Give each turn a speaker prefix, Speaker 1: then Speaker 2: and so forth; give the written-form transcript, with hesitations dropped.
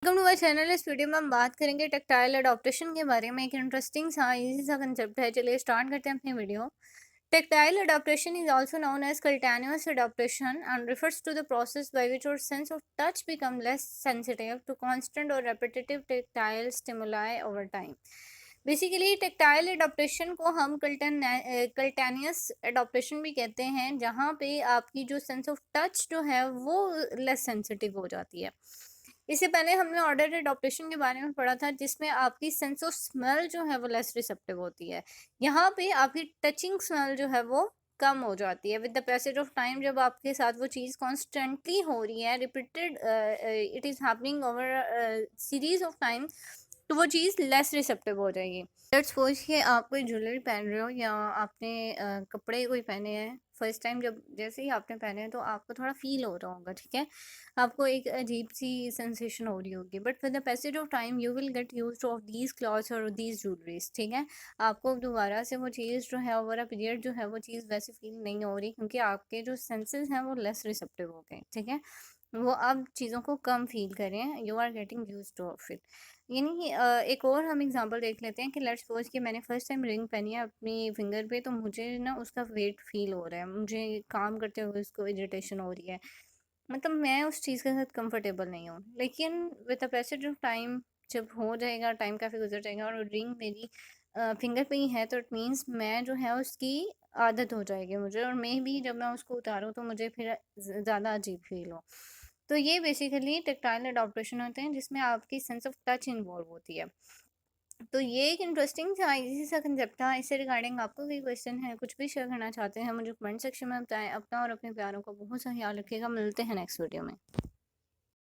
Speaker 1: Welcome to my channel. इस video में हम बात करेंगे टेक्टाइल अडॉप्टेशन के बारे में। एक इंटरेस्टिंग सा इजी सा कंसेप्ट है। चलिए स्टार्ट करते हैं अपनी video. Tactile adaptation is also known as continuous adaptation and refers to the process by which our sense of touch become less sensitive to constant or repetitive tactile stimuli over time। Basically tactile adaptation को हम कल्टेनियस adaptation भी कहते हैं, जहाँ पे आपकी जो sense of touch जो है वो लेस सेंसिटिव हो जाती है। इससे पहले हमने ऑर्डर अडॉप्टेशन के बारे में पढ़ा था, जिसमें आपकी सेंस ऑफ स्मेल जो है वो लेस रिसेप्टिव होती है। यहाँ पे आपकी टचिंग स्मेल जो है वो कम हो जाती है with the passage of time. जब आपके साथ वो चीज़ कॉन्स्टेंटली हो रही है, repeated it is happening over series of time, तो वो चीज़ लेस रिसेप्टिव हो जाएगी। लेट्स सपोज कि आप कोई ज्वेलरी पहन रहे हो या आपने कपड़े कोई पहने हैं फर्स्ट टाइम। जब जैसे ही आपने पहने हैं तो आपको थोड़ा फील हो रहा होगा, ठीक है, आपको एक अजीब सी सेंसेशन हो रही होगी। But with the passage of time you will get used of these clothes और दीज ज्वेलरीज, ठीक है। आपको दोबारा से वो चीज़ जो है ओवर अ पीरियड जो है वो चीज़ वैसे फील नहीं हो रही, क्योंकि आपके जो सेंसेस हैं वो लेस रिसेप्टिव हो गए, ठीक है। वो अब चीज़ों को कम फील करें, you are getting used to of it. यानी कि एक और हम एग्जांपल देख लेते हैं कि लेट्स सपोज कि मैंने फर्स्ट टाइम रिंग पहनी है अपनी फिंगर पे, तो मुझे ना उसका वेट फील हो रहा है, मुझे काम करते हुए उसको इरिटेशन हो रही है, मतलब मैं उस चीज़ के साथ कंफर्टेबल नहीं हूँ। लेकिन with the passage of time, जब हो जाएगा, टाइम काफ़ी गुजर जाएगा और रिंग मेरी फिंगर पे ही है, तो इट मीन्स मैं जो है उसकी आदत हो जाएगी मुझे, और मैं भी जब मैं उसको उतारूँ तो मुझे फिर ज़्यादा अजीब फील हो। तो ये बेसिकली टेक्टाइल अडॉप्टेशन होते हैं, जिसमें आपकी सेंस ऑफ टच इन्वॉल्व होती है। तो ये एक इंटरेस्टिंग सा इजी सा कंसेप्ट था। इससे रिगार्डिंग आपको कोई क्वेश्चन है, कुछ भी शेयर करना चाहते हैं, मुझे कमेंट सेक्शन में बताएं। अपना और अपने प्यारों का बहुत सा ख्याल रखिएगा। मिलते हैं नेक्स्ट वीडियो में।